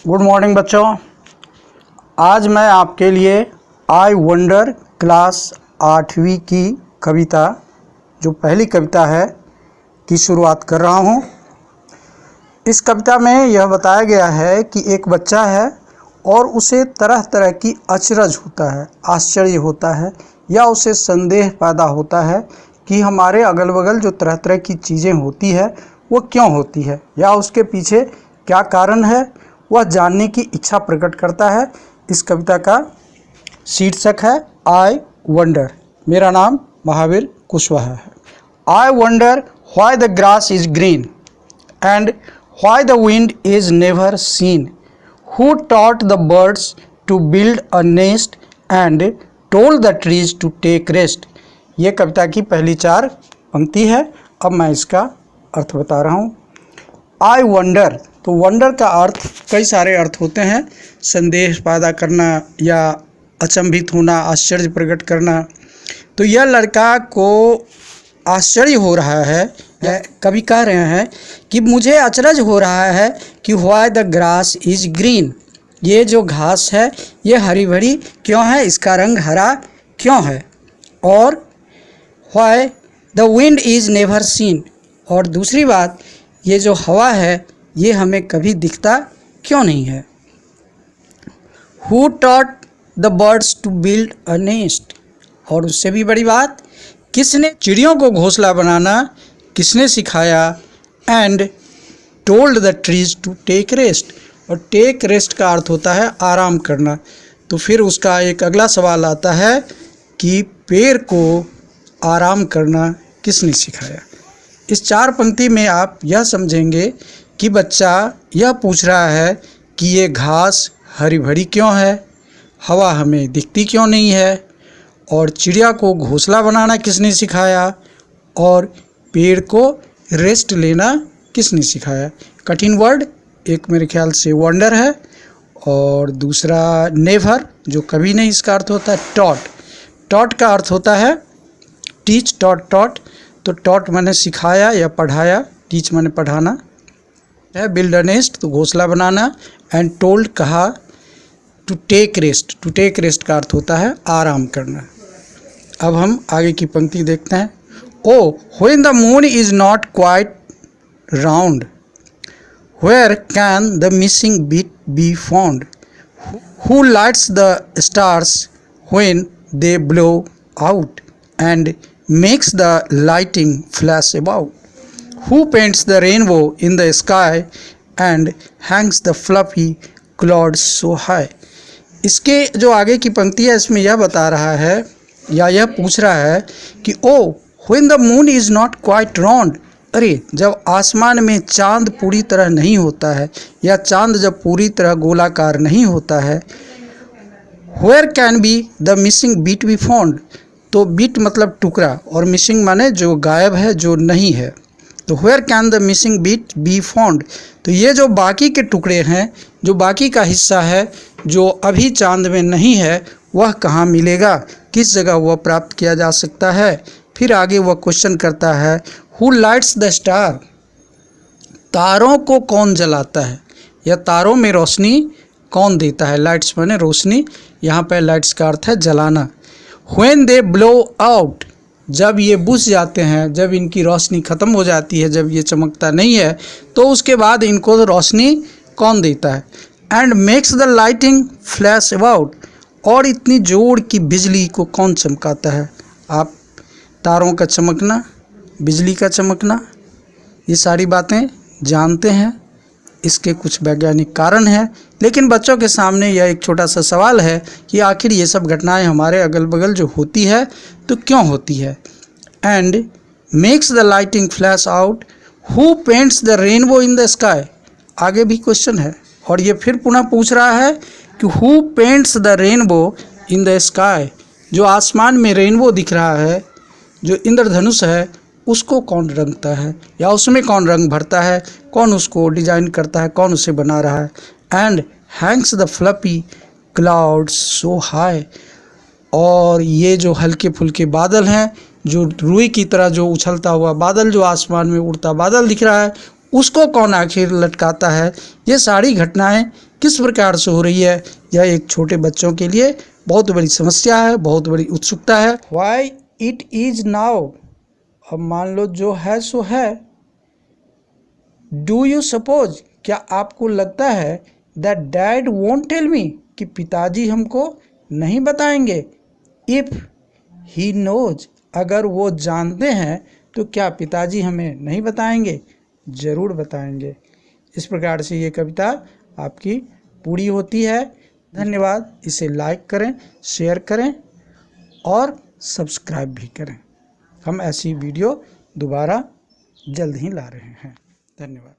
Good morning बच्चों। आज मैं आपके लिए आई वंडर क्लास 8वीं की कविता, जो पहली कविता है, की शुरुआत कर रहा हूँ। इस कविता में यह बताया गया है कि एक बच्चा है और उसे तरह तरह की अचरज होता है, आश्चर्य होता है, या उसे संदेह पैदा होता है कि हमारे अगल बगल जो तरह तरह की चीज़ें होती है वो क्यों होती है, या उसके पीछे क्या कारण है, वह जानने की इच्छा प्रकट करता है। इस कविता का शीर्षक है आई वंडर। मेरा नाम महावीर कुशवाहा है। I wonder why the grass is green and why the wind is never seen, who taught the birds to build a nest and told the trees to take rest. ये कविता की पहली 4 पंक्ति है। अब मैं इसका अर्थ बता रहा हूँ। आई वंडर, तो वंडर का अर्थ कई सारे अर्थ होते हैं। संदेह पैदा करना या अचंभित होना, आश्चर्य प्रकट करना। तो यह लड़का को आश्चर्य हो रहा है, या कवि कह रहे हैं कि मुझे अचरज हो रहा है कि why the grass is green, ये जो घास है ये हरी भरी क्यों है, इसका रंग हरा क्यों है। और why the wind is never scene, और दूसरी बात, ये जो हवा है ये हमें कभी दिखता क्यों नहीं है। Who taught the birds to build a nest, और उससे भी बड़ी बात, किसने चिड़ियों को घोंसला बनाना किसने सिखाया। And told the trees to take rest, और टेक रेस्ट का अर्थ होता है आराम करना। तो फिर उसका एक अगला सवाल आता है कि पेड़ को आराम करना किसने सिखाया। इस 4 पंक्ति में आप यह समझेंगे कि बच्चा यह पूछ रहा है कि ये घास हरी भरी क्यों है, हवा हमें दिखती क्यों नहीं है, और चिड़िया को घोंसला बनाना किसने सिखाया, और पेड़ को रेस्ट लेना किसने सिखाया। कठिन वर्ड, एक मेरे ख्याल से वंडर है, और दूसरा नेवर, जो कभी नहीं, इसका अर्थ होता है टॉट। टॉट का अर्थ होता है टीच, टॉट। तो टॉट माने सिखाया या पढ़ाया, टीच माने पढ़ाना है। बिल्ड अ नेस्ट, तो घोंसला बनाना। एंड टोल्ड, कहा। To take rest, to take rest का अर्थ होता है आराम करना। अब हम आगे की पंक्ति देखते हैं। Oh when the moon is not quite round, where can the missing bit be found, who lights the stars when they blow out and makes the lighting flash about, who paints the rainbow in the sky and hangs the fluffy clouds so high। इसके जो आगे की पंक्ति है इसमें यह बता रहा है या यह पूछ रहा है कि ओ when the moon is not quite round, अरे जब आसमान में चांद पूरी तरह नहीं होता है, या चांद जब पूरी तरह गोलाकार नहीं होता है, where can be the missing bit be found, तो बिट मतलब टुकड़ा, और मिसिंग माने जो गायब है, जो नहीं है। तो where can the missing bit be found, तो ये जो बाकी के टुकड़े हैं, जो बाकी का हिस्सा है जो अभी चांद में नहीं है, वह कहाँ मिलेगा, किस जगह वह प्राप्त किया जा सकता है। फिर आगे वह क्वेश्चन करता है हु लाइट्स द स्टार, तारों को कौन जलाता है, या तारों में रोशनी कौन देता है। लाइट्स माने रोशनी, यहाँ पर लाइट्स का अर्थ है जलाना। When they blow out, जब ये बुझ जाते हैं, जब इनकी रोशनी ख़त्म हो जाती है, जब ये चमकता नहीं है, तो उसके बाद इनको रोशनी कौन देता है। And makes the lighting flash about, और इतनी जोर की बिजली को कौन चमकाता है। आप तारों का चमकना, बिजली का चमकना, ये सारी बातें जानते हैं। इसके कुछ वैज्ञानिक कारण हैं, लेकिन बच्चों के सामने यह एक छोटा सा सवाल है कि आखिर ये सब घटनाएं हमारे अगल बगल जो होती है तो क्यों होती है। And makes the lighting flash out, who paints the rainbow in the sky, आगे भी क्वेश्चन है, और ये फिर पुनः पूछ रहा है कि who paints the rainbow in the sky, जो आसमान में रेनबो दिख रहा है, जो इंद्रधनुष है, उसको कौन रंगता है, या उसमें कौन रंग भरता है, कौन उसको डिजाइन करता है, कौन उसे बना रहा है। And Hanks the fluffy clouds so high, और ये जो हल्के फुल्के बादल हैं, जो रुई की तरह जो उछलता हुआ बादल, जो आसमान में उड़ता बादल दिख रहा है, उसको कौन आखिर लटकाता है। ये सारी घटनाएं किस प्रकार से हो रही है, यह एक छोटे बच्चों के लिए बहुत बड़ी समस्या है, बहुत बड़ी उत्सुकता है। Why it is now? अब मान लो जो है सो है। Do you suppose? क्या आपको लगता है that dad won't tell me? कि पिताजी हमको नहीं बताएंगे। If he knows, अगर वो जानते हैं तो क्या पिताजी हमें नहीं बताएंगे? ज़रूर बताएंगे। इस प्रकार से ये कविता आपकी पूरी होती है। धन्यवाद। इसे लाइक करें, शेयर करें और सब्सक्राइब भी करें। हम ऐसी वीडियो दोबारा जल्द ही ला रहे हैं। धन्यवाद।